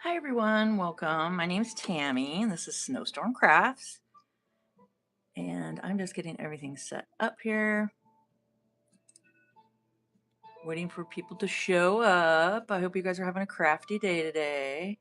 Hi everyone, welcome. My name's Tammy and this is Snowstorm Crafts. And I'm just getting everything set up here. Waiting for people to show up. I hope you guys are having a crafty day today.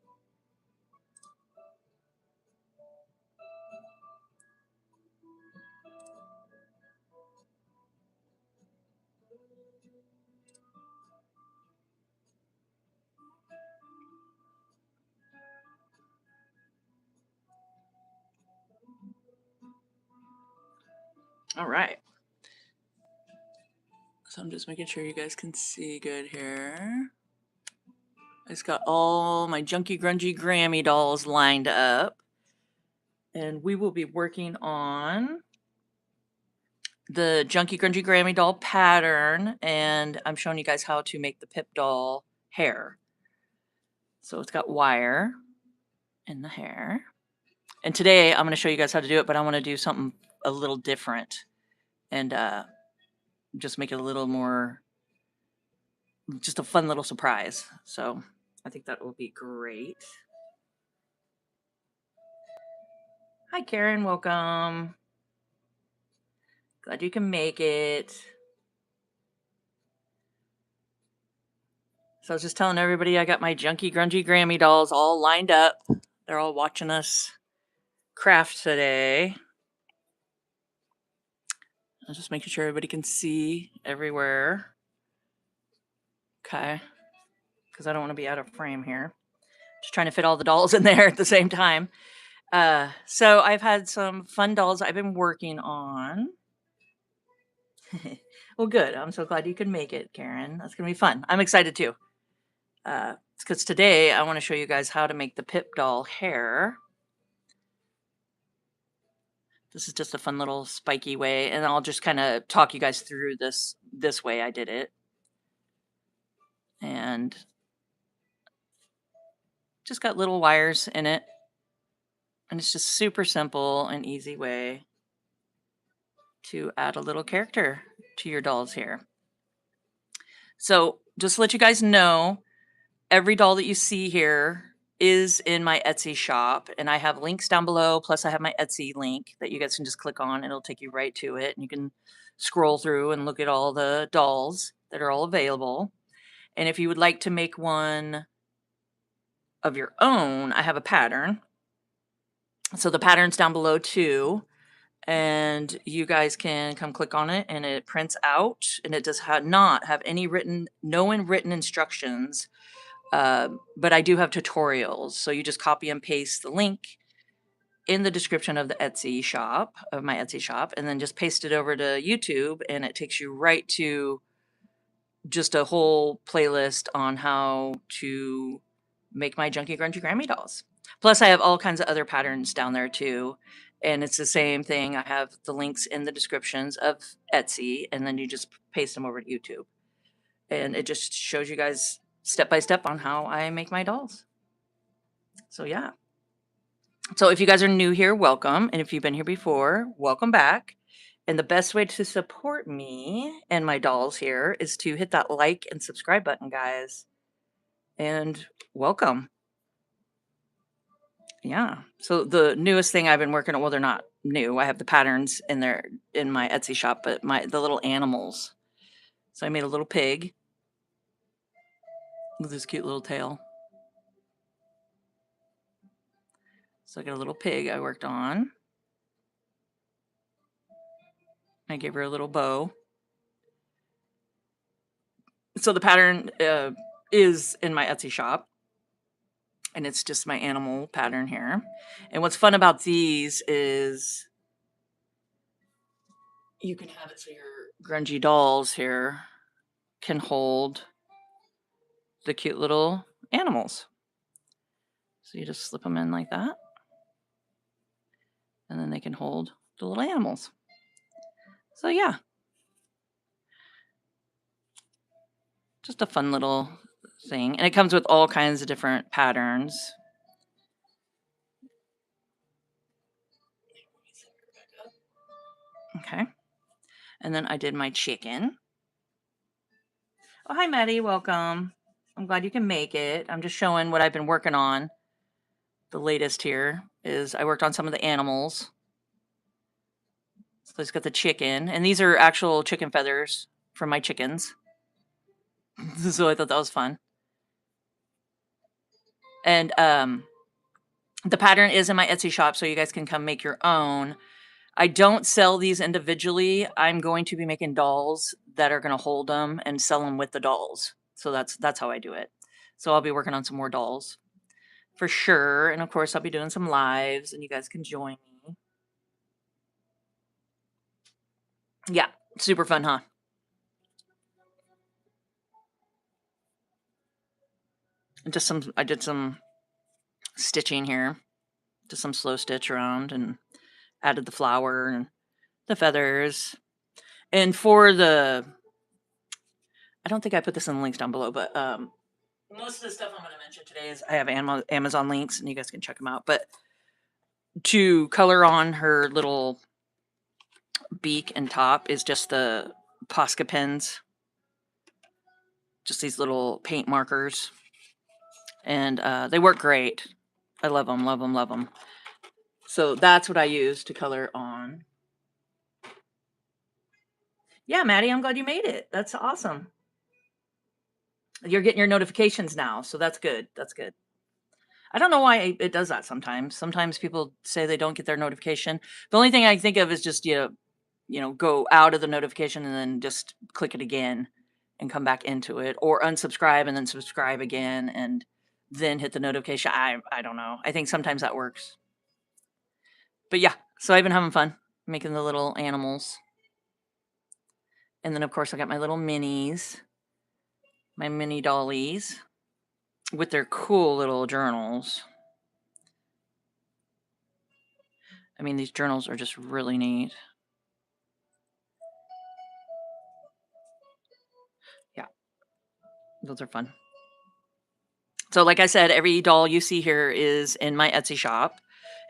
All right. So I'm just making sure you guys can see good here. I just got all my Junky Grungy Grammy dolls lined up. And we will be working on the Junky Grungy Grammy doll pattern. And I'm showing you guys how to make the PIP doll hair. So it's got wire in the hair. And today I'm going to show you guys how to do it, but I want to do something a little different and just make it a little more, just a fun little surprise. So I think that will be great. Hi, Karen. Welcome. Glad you can make it. So I was just telling everybody I got my Junky Grungy Grammy dolls all lined up. They're all watching us craft today. I'm just making sure everybody can see everywhere. Okay. Because I don't want to be out of frame here. Just trying to fit all the dolls in there at the same time. So I've had some fun dolls I've been working on. Well, good. I'm so glad you could make it, Karen. That's going to be fun. I'm excited too. Because today I want to show you guys how to make the PIP doll hair. This is just a fun little spiky way, and I'll just kind of talk you guys through this way I did it. And just got little wires in it. And it's just super simple and easy way to add a little character to your dolls here. So just to let you guys know, every doll that you see here is in my Etsy shop, and I have links down below. Plus I have my Etsy link that you guys can just click on. It'll take you right to it, and you can scroll through and look at all the dolls that are all available. And if you would like to make one of your own, I have a pattern. So the pattern's down below too. And you guys can come click on it, and it prints out, and it does not have any no written instructions. But I do have tutorials. So you just copy and paste the link in the description of the Etsy shop, of my Etsy shop, and then just paste it over to YouTube, and it takes you right to just a whole playlist on how to make my Junky Grungy Grammy dolls. Plus I have all kinds of other patterns down there too. And it's the same thing. I have the links in the descriptions of Etsy, and then you just paste them over to YouTube. And it just shows you guys step by step on how I make my dolls. So yeah. So if you guys are new here, welcome. And if you've been here before, welcome back. And the best way to support me and my dolls here is to hit that like and subscribe button, guys. And welcome. Yeah. So the newest thing I've been working on, well, they're not new. I have the patterns in there in my Etsy shop, but the little animals. So I made a little pig with this cute little tail. So I got a little pig I worked on. I gave her a little bow. So the pattern is in my Etsy shop, and it's just my animal pattern here. And what's fun about these is you can have it so your grungy dolls here can hold the cute little animals. So you just slip them in like that, and then they can hold the little animals. So yeah, just a fun little thing. And it comes with all kinds of different patterns. Okay. And then I did my chicken. Oh, hi, Maddie. Welcome. I'm glad you can make it. I'm just showing what I've been working on. The latest here is I worked on some of the animals. So let's get the chicken. And these are actual chicken feathers from my chickens. So I thought that was fun. And the pattern is in my Etsy shop, so you guys can come make your own. I don't sell these individually. I'm going to be making dolls that are going to hold them and sell them with the dolls. So that's how I do it. So I'll be working on some more dolls for sure. And of course, I'll be doing some lives and you guys can join me. Yeah, super fun, huh? And just I did some stitching here, just some slow stitch around and added the flower and the feathers. And for the, I don't think I put this in the links down below, but most of the stuff I'm going to mention today is I have Amazon links and you guys can check them out. But to color on her little beak and top is just the Posca pens, just these little paint markers. And they work great. I love them, love them, love them. So that's what I use to color on. Yeah, Maddie, I'm glad you made it. That's awesome. You're getting your notifications now, so that's good. That's good. I don't know why it does that sometimes. Sometimes people say they don't get their notification. The only thing I think of is just, you know, go out of the notification and then just click it again and come back into it, or unsubscribe and then subscribe again and then hit the notification. I don't know. I think sometimes that works. But yeah, so I've been having fun making the little animals. And then of course I got my little minis, my mini dollies with their cool little journals. I mean, these journals are just really neat. Yeah, those are fun. So like I said, every doll you see here is in my Etsy shop,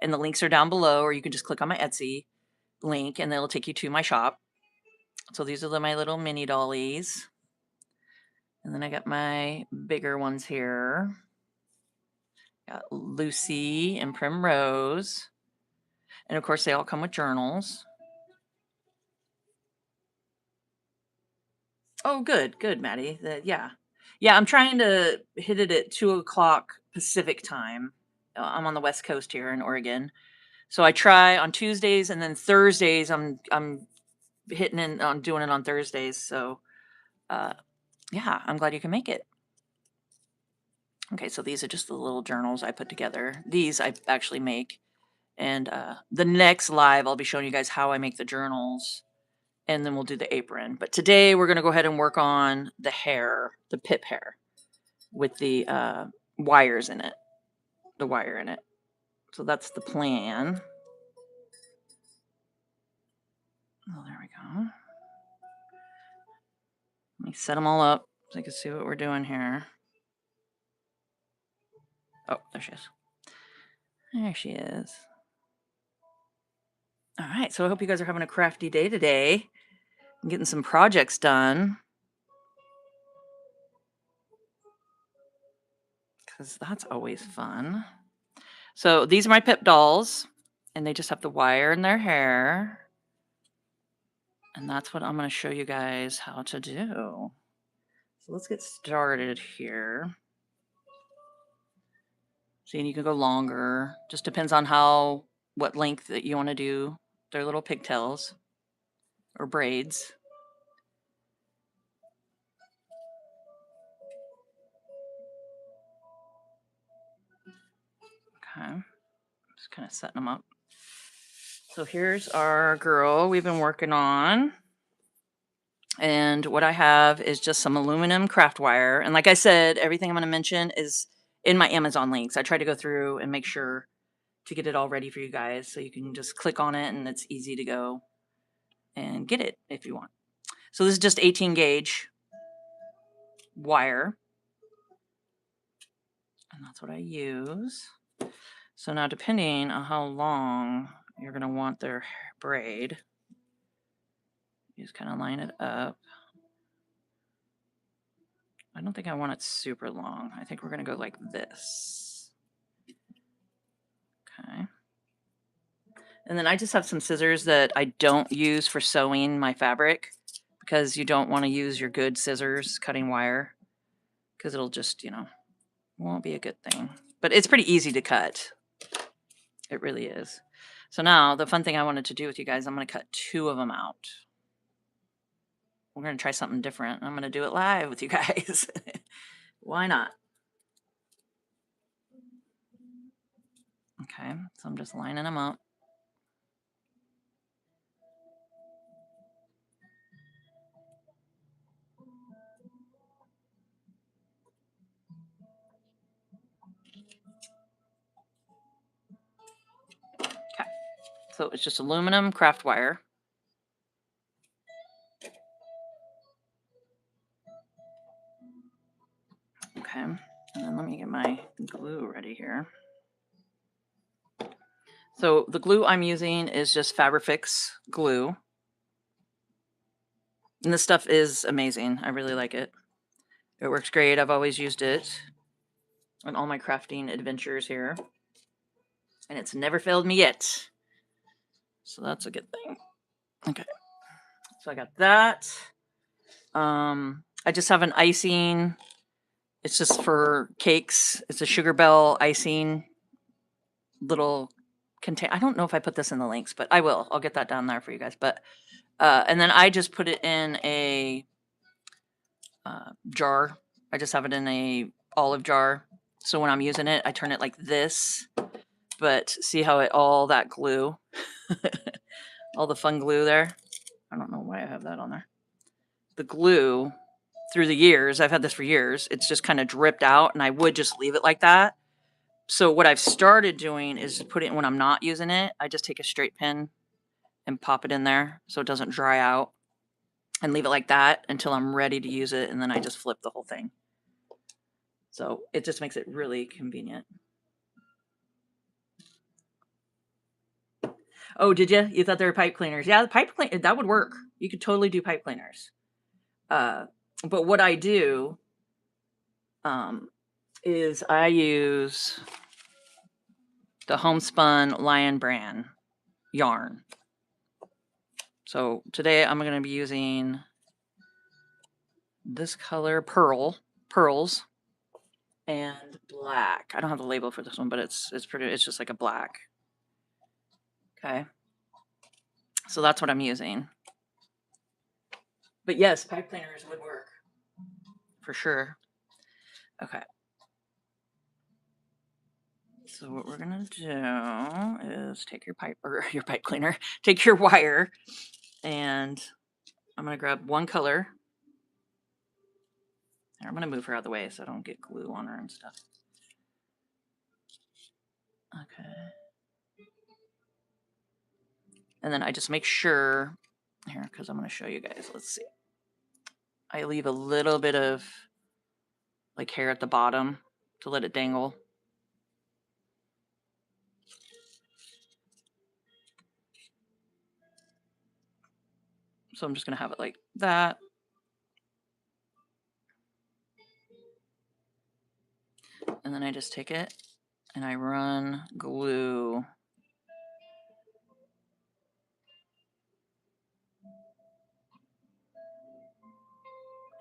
and the links are down below, or you can just click on my Etsy link and it'll take you to my shop. So these are my little mini dollies. And then I got my bigger ones here. Got Lucy and Primrose. And of course they all come with journals. Oh, good, good, Maddie. Yeah. Yeah, I'm trying to hit it at 2:00 Pacific time. I'm on the West Coast here in Oregon. So I try on Tuesdays and then Thursdays I'm hitting in on doing it on Thursdays. So yeah, I'm glad you can make it. Okay, so these are just the little journals I put together. These I actually make. And the next live I'll be showing you guys how I make the journals. And then we'll do the apron. But today we're going to go ahead and work on the hair, the PIP hair, with the wires in it, the wire in it. So that's the plan. Oh, there we go. Let me set them all up so you can see what we're doing here. Oh, there she is. There she is. All right, so I hope you guys are having a crafty day today and getting some projects done. Because that's always fun. So these are my PIP dolls, and they just have the wire in their hair. And that's what I'm going to show you guys how to do. So let's get started here. See, and you can go longer. Just depends on what length that you want to do their little pigtails or braids. Okay, just kind of setting them up. So here's our girl we've been working on. And what I have is just some aluminum craft wire. And like I said, everything I'm going to mention is in my Amazon links. I try to go through and make sure to get it all ready for you guys. So you can just click on it and it's easy to go and get it if you want. So this is just 18 gauge wire. And that's what I use. So now depending on how long you're going to want their braid, you just kind of line it up. I don't think I want it super long. I think we're going to go like this. Okay. And then I just have some scissors that I don't use for sewing my fabric because you don't want to use your good scissors cutting wire because it'll just, you know, won't be a good thing. But it's pretty easy to cut. It really is. So now the fun thing I wanted to do with you guys, I'm going to cut 2 of them out. We're going to try something different. I'm going to do it live with you guys. Why not? Okay, so I'm just lining them up. Okay, so it's just aluminum craft wire. Okay, and then let me get my glue ready here. So the glue I'm using is just Fabrifix glue. And this stuff is amazing. I really like it. It works great. I've always used it on all my crafting adventures here. And it's never failed me yet. So that's a good thing. Okay. So I got that. I just have an icing. It's just for cakes. It's a Sugar Bell icing little contain. I don't know if I put this in the links, but I will. I'll get that down there for you guys. But and then I just put it in a jar. I just have it in a olive jar. So when I'm using it, I turn it like this. But see how it all that glue, all the fun glue there. I don't know why I have that on there. The glue through the years, I've had this for years. It's just kind of dripped out, and I would just leave it like that. So what I've started doing is put it when I'm not using it. I just take a straight pin and pop it in there so it doesn't dry out, and leave it like that until I'm ready to use it, and then I just flip the whole thing. So it just makes it really convenient. Oh, did you? You thought they were pipe cleaners? Yeah, the pipe cleaner, that would work. You could totally do pipe cleaners. But what I do is I use the homespun Lion brand yarn. So today I'm going to be using this color pearls and black. I don't have the label for this one, but it's pretty, it's just like a black. Okay. So that's what I'm using. But yes, pipe cleaners would work for sure. Okay. So what we're gonna do is take your pipe cleaner, take your wire, and I'm gonna grab one color. I'm gonna move her out of the way so I don't get glue on her and stuff. Okay. And then I just make sure here, because I'm gonna show you guys. Let's see. I leave a little bit of like hair at the bottom to let it dangle. So I'm just gonna have it like that. And then I just take it and I run glue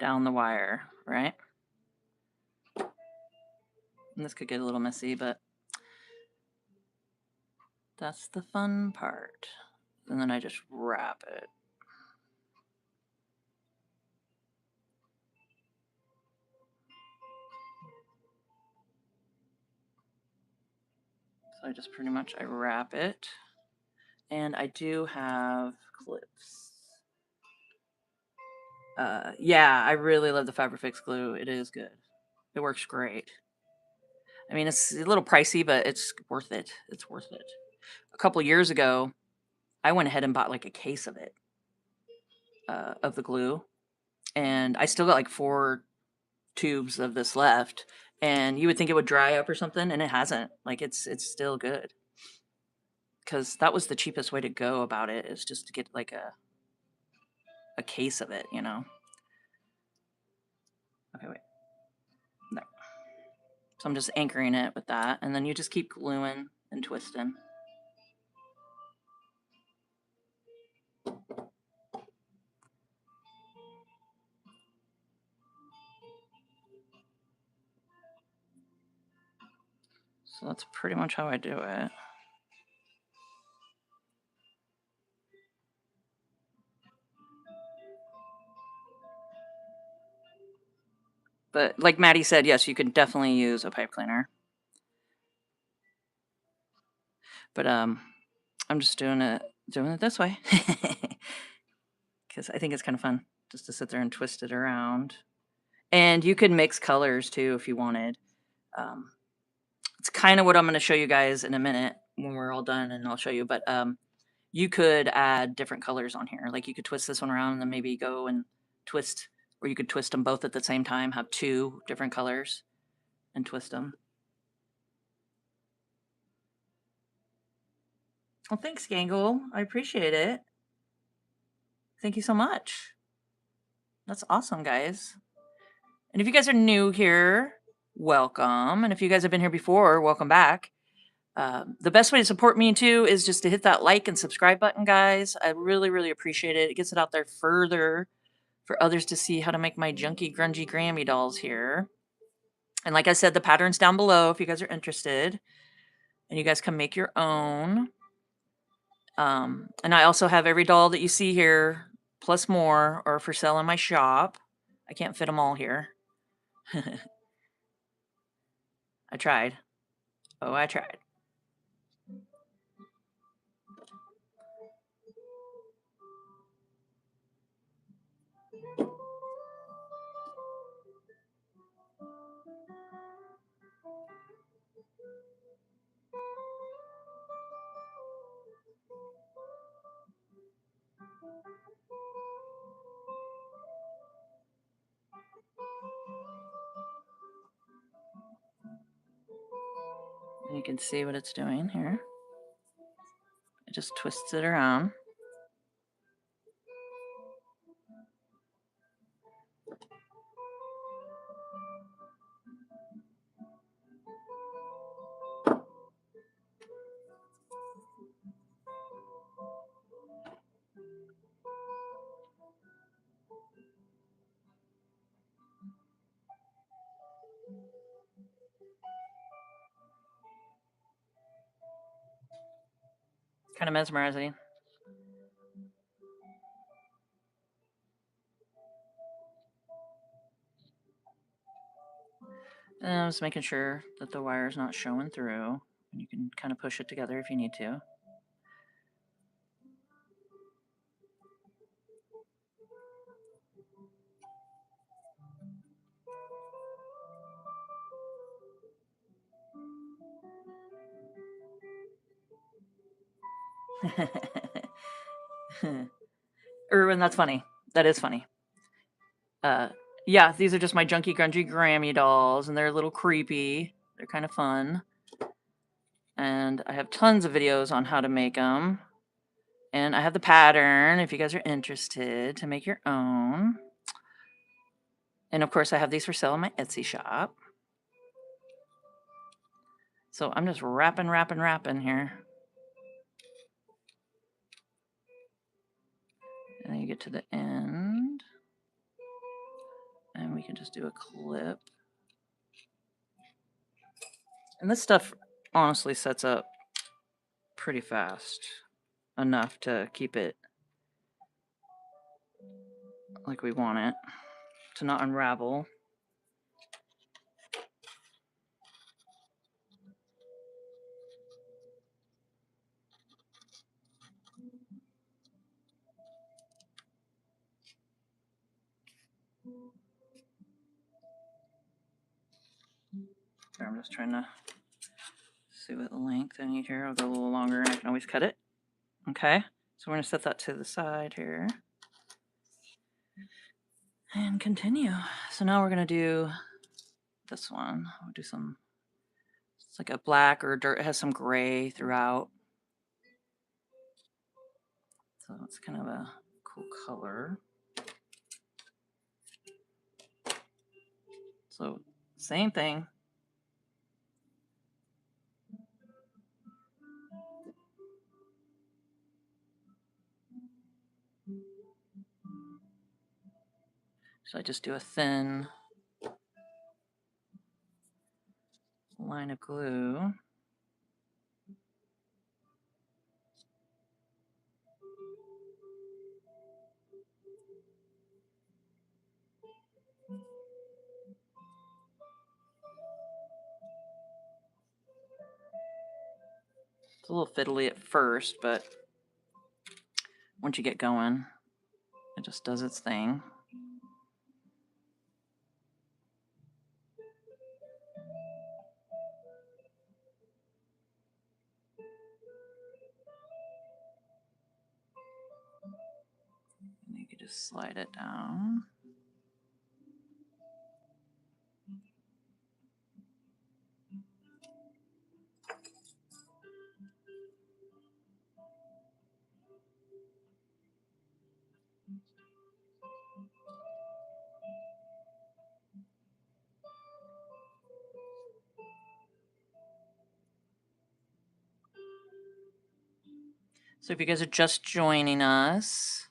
down the wire, right? And this could get a little messy, but that's the fun part. And then I just wrap it. So I just pretty much, I wrap it. And I do have clips. Yeah, I really love the Fabrifix glue. It is good. It works great. I mean, it's a little pricey, but it's worth it. It's worth it. A couple years ago, I went ahead and bought like a case of it, of the glue. And I still got like 4 tubes of this left. And you would think it would dry up or something, and it hasn't. Like it's still good. Because that was the cheapest way to go about it, is just to get like a case of it, you know. Okay, wait. So I'm just anchoring it with that, and then you just keep gluing and twisting. So that's pretty much how I do it. But like Maddie said, yes, you can definitely use a pipe cleaner. But I'm just doing it this way because I think it's kind of fun just to sit there and twist it around. And you could mix colors too if you wanted. It's kind of what I'm going to show you guys in a minute when we're all done, and I'll show you. But you could add different colors on here. Like you could twist this one around and then maybe go and twist, or you could twist them both at the same time, have 2 different colors and twist them. Well, thanks, Gangle. I appreciate it. Thank you so much. That's awesome, guys. And if you guys are new here, welcome. And if you guys have been here before, welcome back. The best way to support me too is just to hit that like and subscribe button, guys. I really, really appreciate it. It gets it out there further for others to see how to make my junky, grungy Grammy dolls here. And like I said, the pattern's down below if you guys are interested. And you guys can make your own. And I also have every doll that you see here, plus more, are for sale in my shop. I can't fit them all here. I tried. Oh, I tried. And you can see what it's doing here. It just twists it around. Kind of mesmerizing. And I'm just making sure that the wire's not showing through. And you can kind of push it together if you need to. Erwin, that's funny. That is funny. Yeah, these are just my junky grungy Grammy dolls, and they're a little creepy. They're kind of fun. And I have tons of videos on how to make them. And I have the pattern if you guys are interested to make your own. And of course, I have these for sale in my Etsy shop. So I'm just wrapping here. And then you get to the end. And we can just do a clip. And this stuff honestly sets up pretty fast. Enough to keep it like we want it. To not unravel. I'm just trying to see what length I need here. I'll go a little longer and I can always cut it. Okay, so we're going to set that to the side here. And continue. So now we're going to do this one. We'll do some, it's like a black or dirt. It has some gray throughout. So it's kind of a cool color. So same thing. So I just do a thin line of glue. It's a little fiddly at first, but once you get going, it just does its thing. And you can just slide it down. So if you guys are just joining us,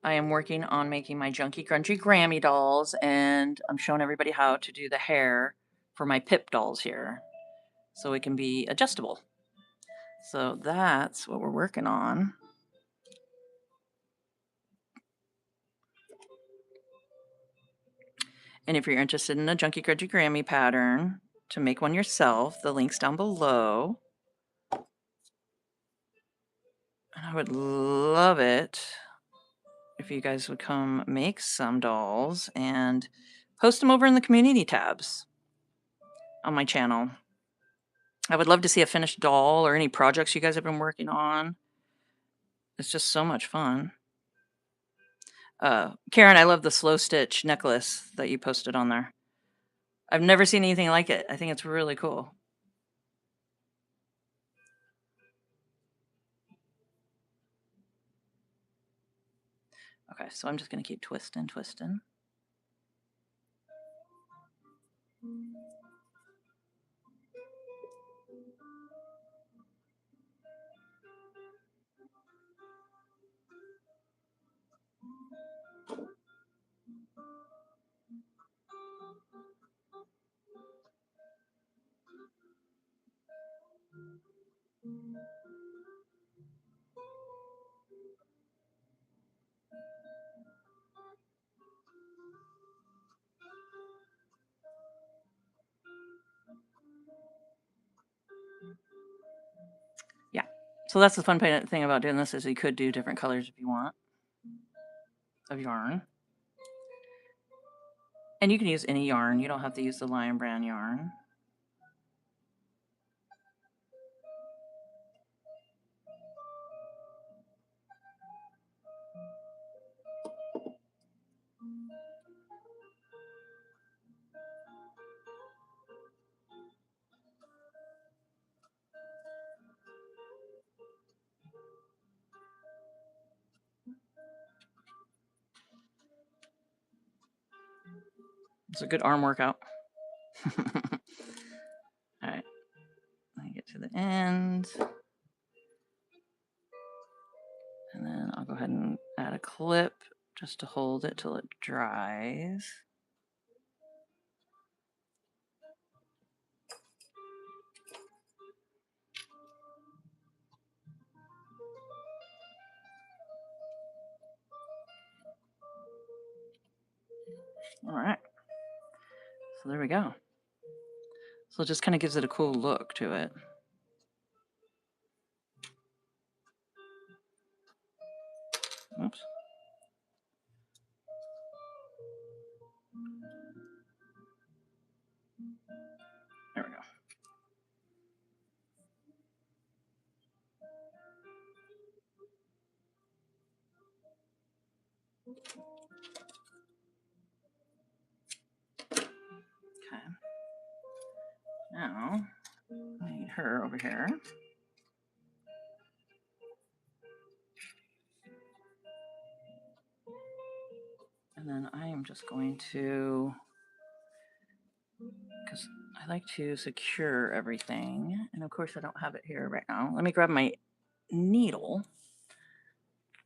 I am working on making my Junky Grungy Grammy dolls, and I'm showing everybody how to do the hair for my PIP dolls here, so it can be adjustable. So that's what we're working on. And if you're interested in a Junky Grungy Grammy pattern to make one yourself, the link's down below. And I would love it if you guys would come make some dolls and post them over in the community tabs on my channel. I would love to see a finished doll or any projects you guys have been working on. It's just so much fun. Karen, I love the slow stitch necklace that you posted on there. I've never seen anything like it. I think it's really cool. Okay, so I'm just going to keep twisting. Yeah. So that's the fun thing about doing this is you could do different colors if you want of yarn. And you can use any yarn. You don't have to use the Lion Brand yarn. It's a good arm workout. All right. Let me get to the end. And then I'll go ahead and add a clip just to hold it till it dries. All right. So there we go. So it just kind of gives it a cool look to it. Oops. There we go. Okay. Now, I need her over here. And then I am just going to, because I like to secure everything. And of course I don't have it here right now. Let me grab my needle.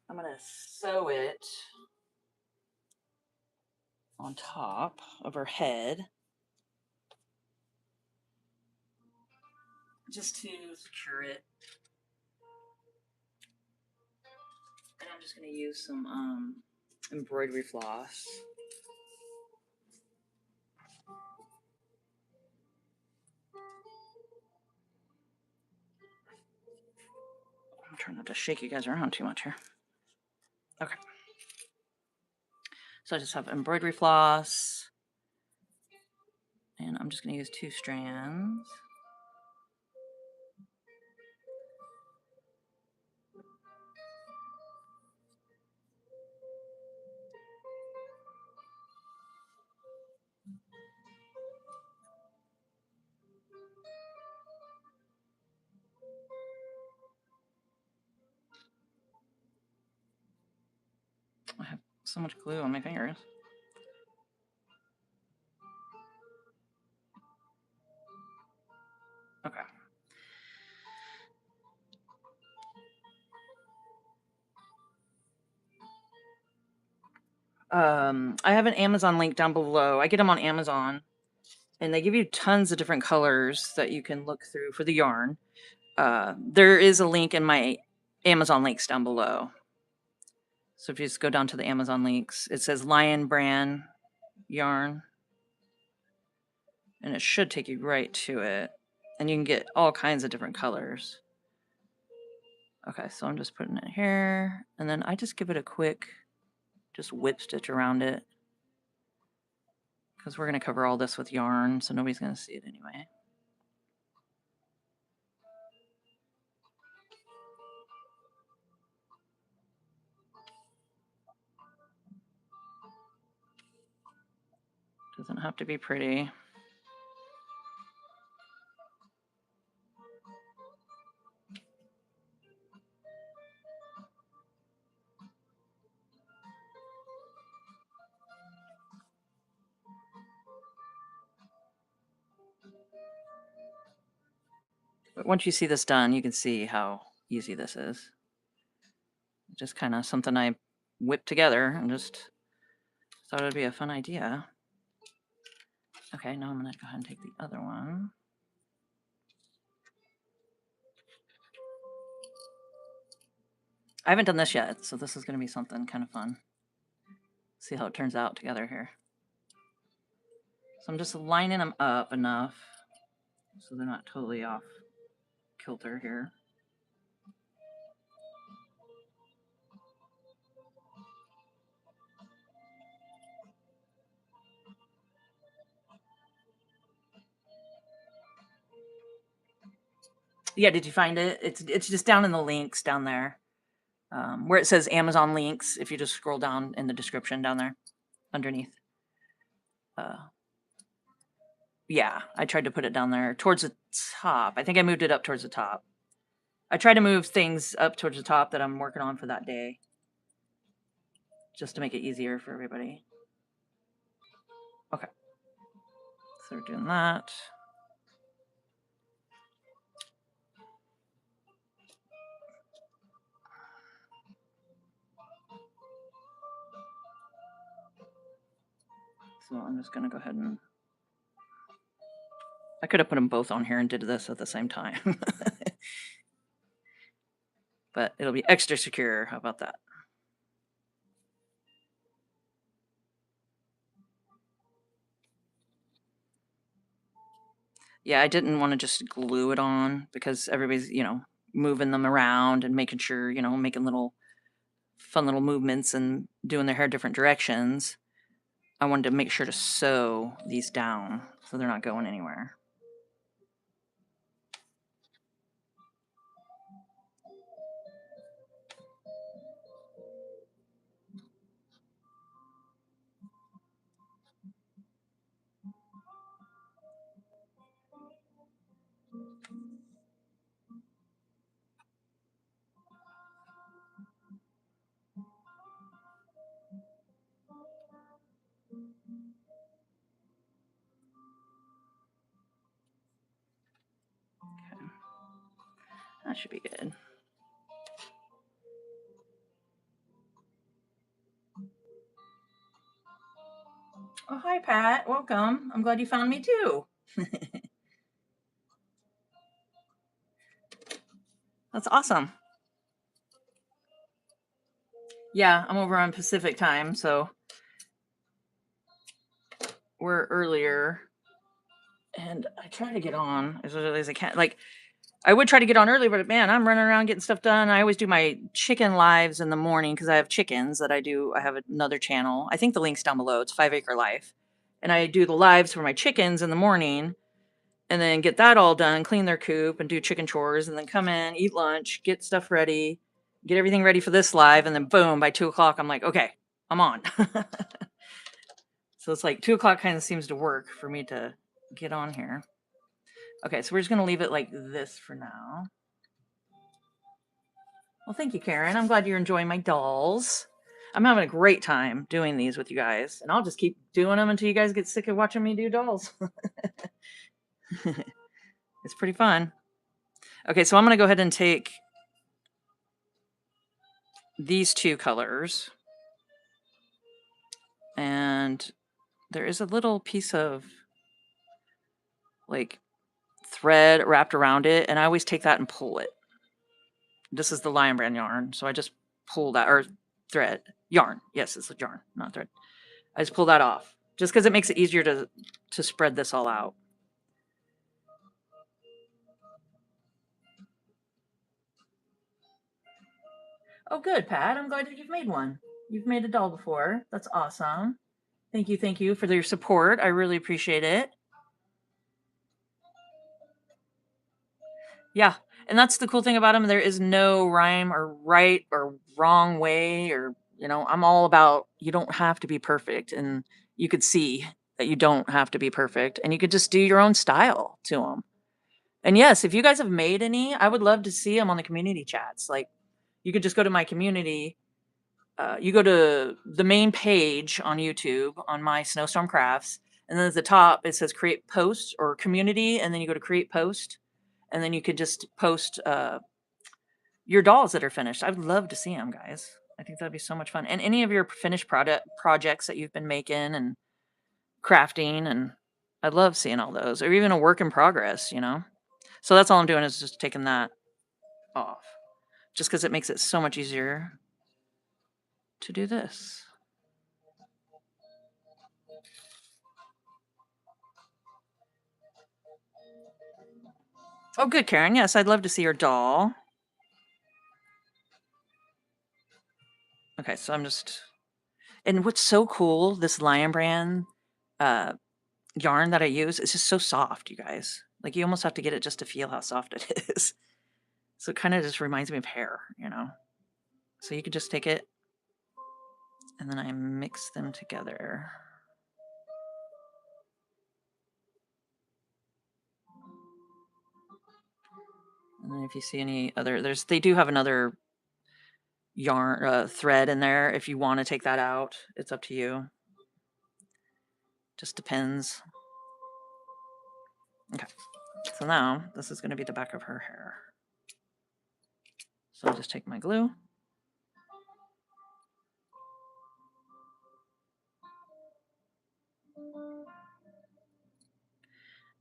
I'm going to sew it on top of her head, just to secure it. And I'm just going to use some embroidery floss. I'm trying not to shake you guys around too much here. Okay. So I just have embroidery floss. And I'm just going to use 2 strands. I have so much glue on my fingers. Okay. I have an Amazon link down below. I get them on Amazon, and they give you tons of different colors that you can look through for the yarn. There is a link in my Amazon links down below. So if you just go down to the Amazon links, it says Lion Brand yarn, and it should take you right to it. And you can get all kinds of different colors. Okay, so I'm just putting it here, and then I just give it a quick, just whip stitch around it, because we're going to cover all this with yarn, so nobody's going to see it anyway. Doesn't have to be pretty. But once you see this done, you can see how easy this is. Just kind of something I whipped together and just thought it would be a fun idea. Okay, now I'm going to go ahead and take the other one. I haven't done this yet, so this is going to be something kind of fun. See how it turns out together here. So I'm just lining them up enough so they're not totally off kilter here. Yeah, did you find it? It's just down in the links down there. Where it says Amazon links, if you just scroll down in the description down there underneath. Yeah, I tried to put it down there towards the top. I think I moved it up towards the top. I try to move things up towards the top that I'm working on for that day, just to make it easier for everybody. Okay, so we're doing that. So I'm just going to go ahead and... I could have put them both on here and did this at the same time. But it'll be extra secure. How about that? Yeah, I didn't want to just glue it on because everybody's, moving them around and making sure, making little fun little movements and doing their hair different directions. I wanted to make sure to sew these down so they're not going anywhere. Okay. That should be good. Oh, hi, Pat. Welcome. I'm glad you found me too. That's awesome. Yeah, I'm over on Pacific time, so we're earlier. And I try to get on as early as I can. Like, I would try to get on early, but man, I'm running around getting stuff done. I always do my chicken lives in the morning because I have chickens that I do. I have another channel. I think the link's down below. It's 5 Acre Life. And I do the lives for my chickens in the morning and then get that all done, clean their coop and do chicken chores and then come in, eat lunch, get stuff ready, get everything ready for this live. And then boom, by 2 o'clock, I'm like, okay, I'm on. So it's like 2 o'clock kind of seems to work for me to get on here. Okay, so we're just going to leave it like this for now. Well, thank you, Karen. I'm glad you're enjoying my dolls. I'm having a great time doing these with you guys, and I'll just keep doing them until you guys get sick of watching me do dolls. It's pretty fun. Okay, so I'm going to go ahead and take these two colors, and there is a little piece of like thread wrapped around it, and I always take that and pull it. This is the Lion Brand yarn, so I just pull that, or thread, yarn. Yes, it's a yarn, not thread. I just pull that off, just because it makes it easier to spread this all out. Oh, good, Pat. I'm glad that you've made one. You've made a doll before. That's awesome. Thank you for your support. I really appreciate it. Yeah, and that's the cool thing about them. There is no rhyme or right or wrong way, or I'm all about you don't have to be perfect, and you could see that you don't have to be perfect, and you could just do your own style to them. And yes, if you guys have made any, I would love to see them on the community chats. Like, you could just go to my community. You go to the main page on YouTube on my Snowstorm Crafts, and then at the top it says create post or community, and then you go to create post, and then you could just post your dolls that are finished. I'd love to see them, guys. I think that'd be so much fun. And any of your finished projects that you've been making and crafting, and I'd love seeing all those, or even a work in progress, So that's all I'm doing is just taking that off, just because it makes it so much easier to do this. Oh, good, Karen. Yes, I'd love to see your doll. Okay, so I'm just... And what's so cool, this Lion Brand yarn that I use, is just so soft, you guys. Like, you almost have to get it just to feel how soft it is. So it kind of just reminds me of hair, So you could just take it, and then I mix them together. And then if you see any other, they do have another yarn thread in there. If you want to take that out, it's up to you. Just depends. Okay, so now this is going to be the back of her hair. So I'll just take my glue.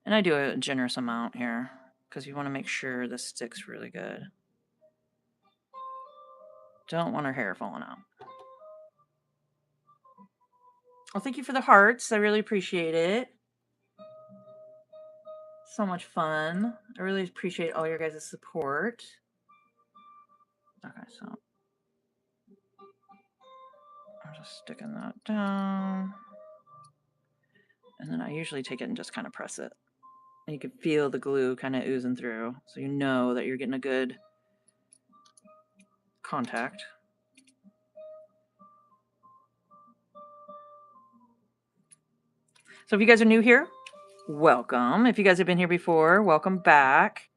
And I do a generous amount here because you want to make sure this sticks really good. Don't want her hair falling out. Well, thank you for the hearts. I really appreciate it. So much fun. I really appreciate all your guys' support. Okay, so I'm just sticking that down. And then I usually take it and just kind of press it. And you can feel the glue kind of oozing through, so you know that you're getting a good contact. So if you guys are new here, welcome. If you guys have been here before, welcome back.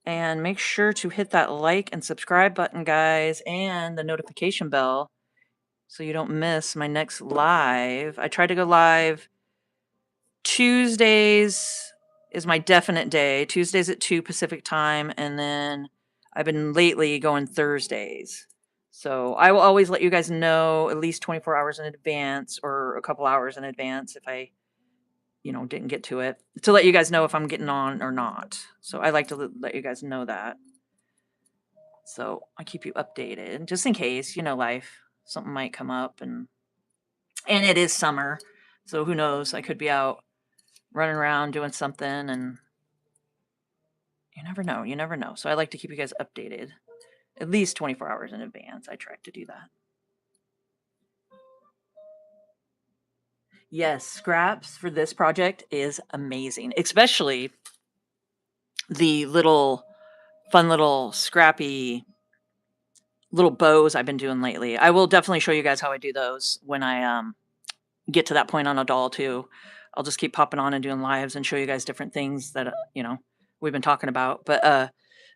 And make sure to hit that like and subscribe button, guys, and the notification bell so you don't miss my next live. I try to go live Tuesdays is my definite day. Tuesdays at 2 Pacific time, and then I've been lately going Thursdays. So I will always let you guys know at least 24 hours in advance or a couple hours in advance if I, didn't get to it, to let you guys know if I'm getting on or not. So I like to let you guys know that. So I keep you updated just in case, life, something might come up, and it is summer. So who knows? I could be out running around doing something, and you never know. You never know. So I like to keep you guys updated at least 24 hours in advance. I try to do that. Yes, scraps for this project is amazing, especially the fun little scrappy little bows I've been doing lately. I will definitely show you guys how I do those when I get to that point on a doll too. I'll just keep popping on and doing lives and show you guys different things that we've been talking about. But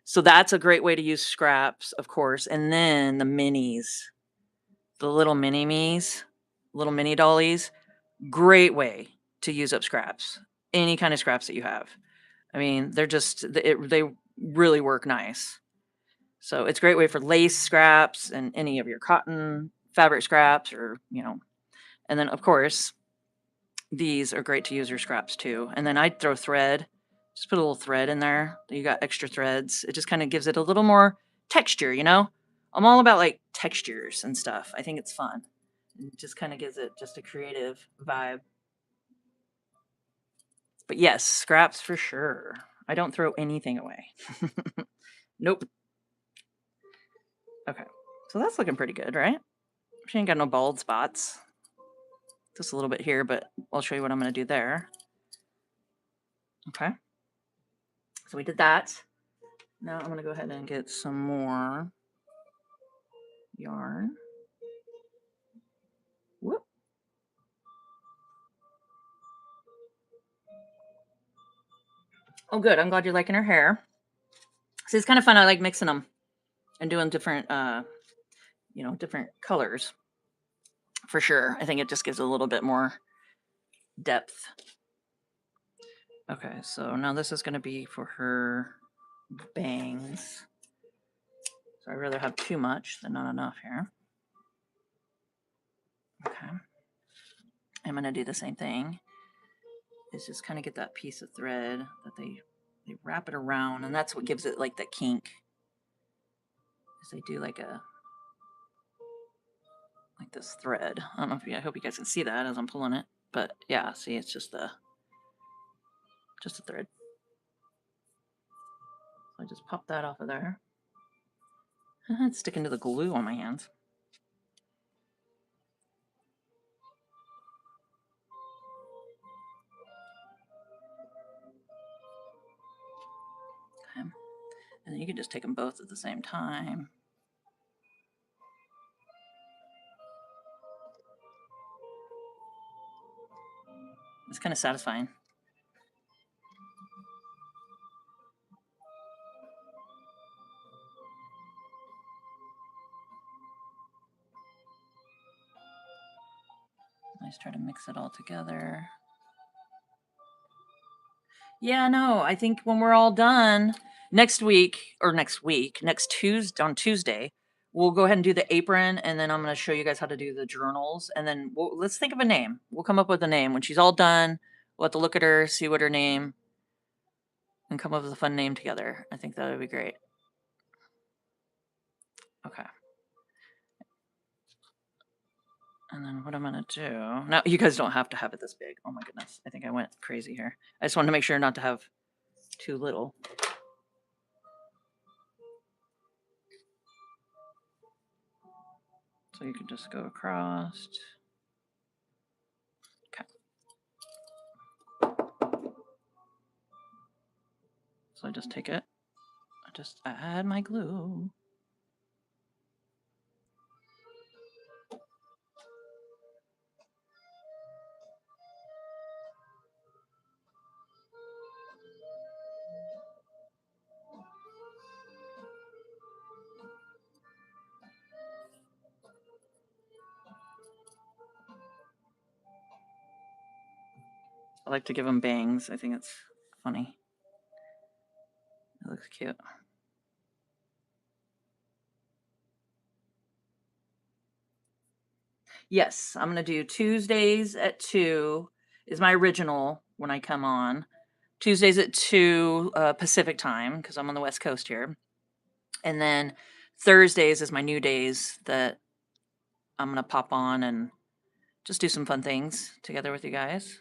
so that's a great way to use scraps, of course. And then the minis, the little mini me's, little mini dollies, great way to use up scraps. Any kind of scraps that you have. I mean, they really work nice. So it's a great way for lace scraps and any of your cotton fabric scraps, or and then of course these are great to use your scraps too. And then I'd throw thread, just put a little thread in there. You got extra threads. It just kind of gives it a little more texture, I'm all about like textures and stuff. I think it's fun. It just kind of gives it just a creative vibe. But yes, scraps for sure. I don't throw anything away. Nope. Okay. So that's looking pretty good, right? She ain't got no bald spots. Just a little bit here, but I'll show you what I'm going to do there. Okay. So we did that. Now I'm going to go ahead and get some more yarn. Whoop. Oh, good. I'm glad you're liking her hair. See, it's kind of fun. I like mixing them and doing different, different colors. For sure. I think it just gives a little bit more depth. Okay, so now this is going to be for her bangs. So I'd rather have too much than not enough here. Okay. I'm going to do the same thing. Is just kind of get that piece of thread that they wrap it around, and that's what gives it like the kink. Is they do like this thread. I don't know if I hope you guys can see that as I'm pulling it, but yeah, see, it's just a thread. So I just pop that off of there. It's sticking to the glue on my hands. Okay. And then you can just take them both at the same time. It's kind of satisfying. I just try to mix it all together. Yeah, no, I think when we're all done next Tuesday, on Tuesday, we'll go ahead and do the apron, and then I'm going to show you guys how to do the journals, and then let's think of a name. We'll come up with a name when she's all done. We'll have to look at her, see what her name, and come up with a fun name together. I think that would be great. Okay. And then what I'm going to do now, you guys don't have to have it this big. Oh my goodness. I think I went crazy here. I just wanted to make sure not to have too little. So you can just go across. Okay. So I just take it. I just add my glue. I like to give them bangs. I think it's funny. It looks cute. Yes, I'm gonna do Tuesdays at 2 is my original when I come on. Tuesdays at 2 Pacific time because I'm on the West Coast here. And then Thursdays is my new days that I'm gonna pop on and just do some fun things together with you guys.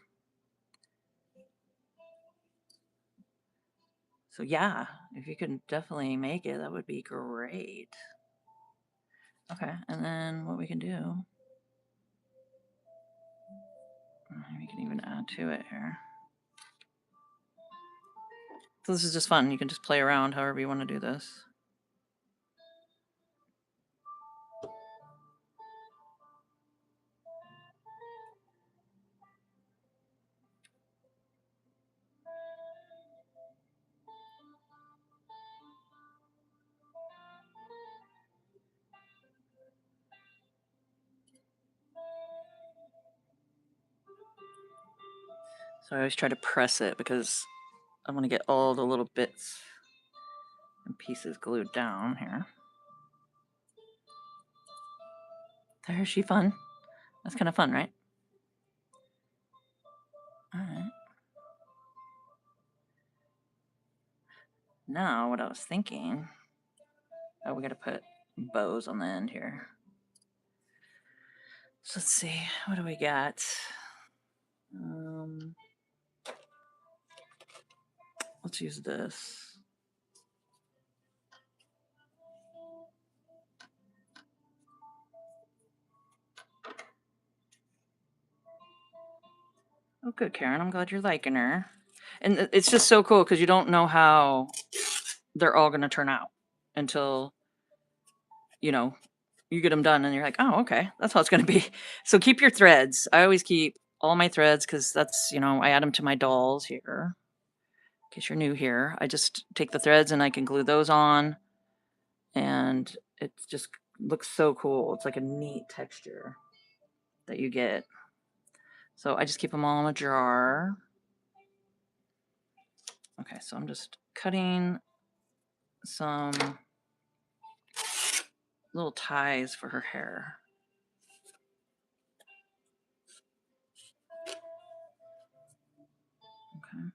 So yeah, if you can definitely make it, that would be great. Okay, and then what we can do, we can even add to it here. So this is just fun. You can just play around however you want to do this. So I always try to press it because I want to get all the little bits and pieces glued down here. There's she fun. That's kind of fun, right? All right. Now what I was thinking, oh, we got to put bows on the end here. So let's see, what do we got? Let's use this. Oh, good, Karen. I'm glad you're liking her. And it's just so cool because you don't know how they're all going to turn out until, you know, you get them done and you're like, oh, okay, that's how it's going to be. So keep your threads. I always keep all my threads because that's, you know, I add them to my dolls here. In case you're new here, I just take the threads and I can glue those on. And it just looks so cool. It's like a neat texture that you get. So I just keep them all in a jar. Okay, so I'm just cutting some little ties for her hair. Okay.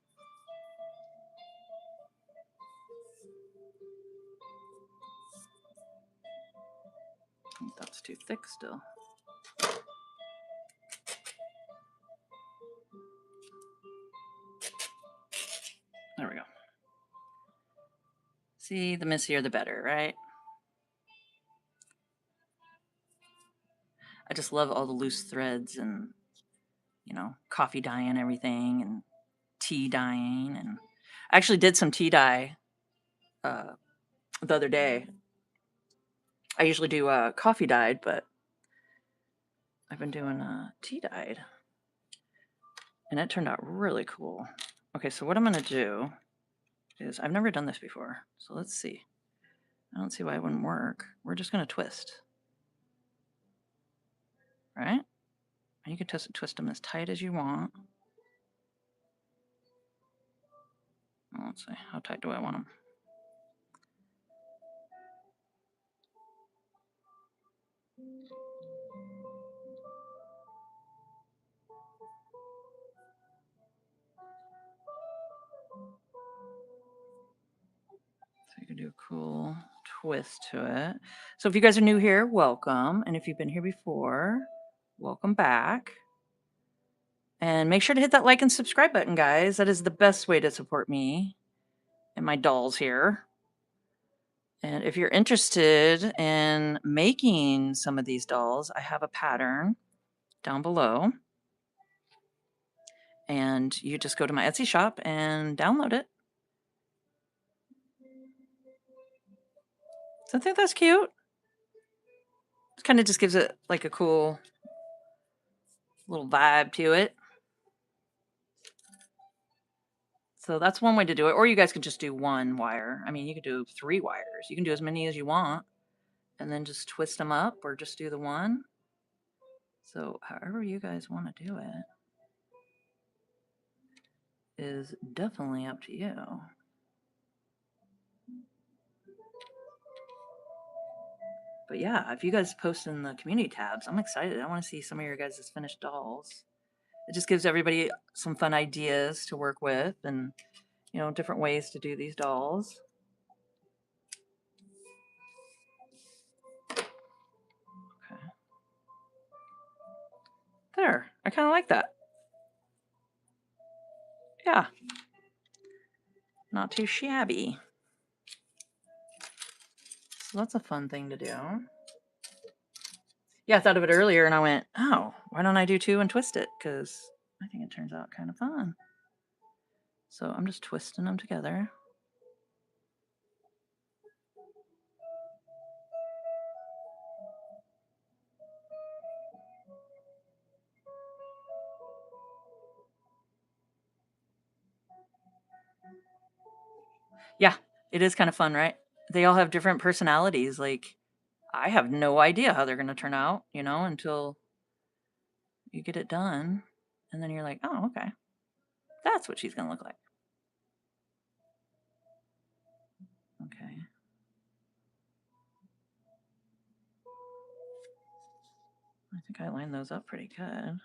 I think that's too thick still. There we go. See, the messier the better, right? I just love all the loose threads and, you know, coffee dyeing everything and tea dyeing. And I actually did some tea dye the other day. I usually do coffee dyed, but I've been doing tea dyed. And it turned out really cool. Okay, so what I'm going to do is, I've never done this before. So let's see. I don't see why it wouldn't work. We're just going to twist. Right? And you can twist them as tight as you want. Let's see, how tight do I want them? So you can do a cool twist to it. So if you guys are new here, welcome. And if you've been here before, welcome back. And make sure to hit that like and subscribe button, guys. That is the best way to support me and my dolls here. And if you're interested in making some of these dolls, I have a pattern down below. And you just go to my Etsy shop and download it. So I think that's cute. It kind of just gives it like a cool little vibe to it. So that's one way to do it. Or you guys can just do one wire. I mean, you could do 3 wires. You can do as many as you want and then just twist them up or just do the one. So however you guys want to do it is definitely up to you. But yeah, if you guys post in the community tabs, I'm excited. I want to see some of your guys' finished dolls. It just gives everybody some fun ideas to work with and, you know, different ways to do these dolls. Okay. There, I kind of like that. Yeah, not too shabby. So that's a fun thing to do. Yeah, I thought of it earlier and I went, oh, why don't I do 2 and twist it? Because I think it turns out kind of fun. So I'm just twisting them together. Yeah, it is kind of fun, right? They all have different personalities. Like, I have no idea how they're going to turn out, you know, until you get it done. And then you're like, oh, okay. That's what she's going to look like. Okay. I think I lined those up pretty good.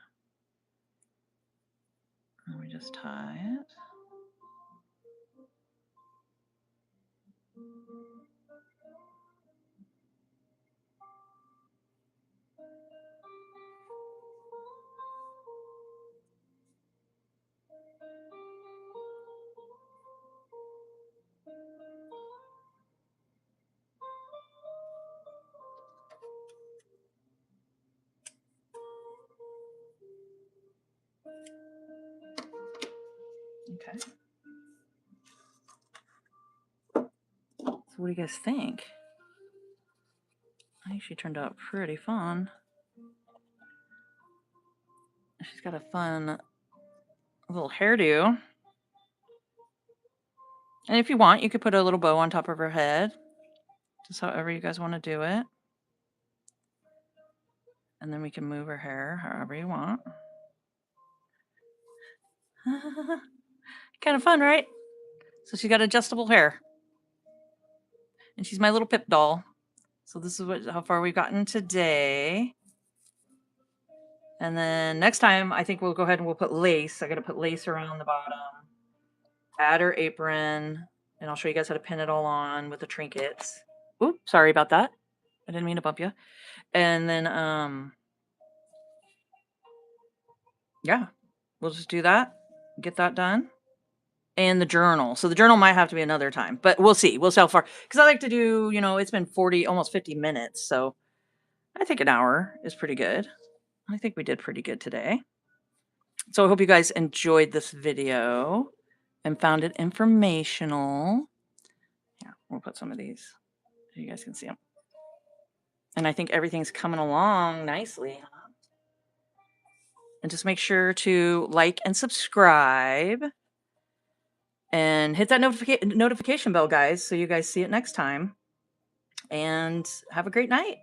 Let me just tie it. Okay. So what do you guys think? I think she turned out pretty fun. She's got a fun little hairdo. And if you want, you could put a little bow on top of her head. Just however you guys want to do it. And then we can move her hair however you want. Kind of fun, right? So she's got adjustable hair. And she's my little Pip doll. So this is how far we've gotten today. And then next time, I think we'll go ahead and we'll put lace. I got to put lace around the bottom. Add her apron. And I'll show you guys how to pin it all on with the trinkets. Oops, sorry about that. I didn't mean to bump you. And then, yeah, we'll just do that. Get that done. And the journal. So the journal might have to be another time, but we'll see. We'll see how far. Because I like to do, you know, it's been 40, almost 50 minutes. So I think an hour is pretty good. I think we did pretty good today. So I hope you guys enjoyed this video and found it informational. Yeah, we'll put some of these so you guys can see them. And I think everything's coming along nicely. And just make sure to like and subscribe. And hit that notification bell, guys, so you guys see it next time. And have a great night.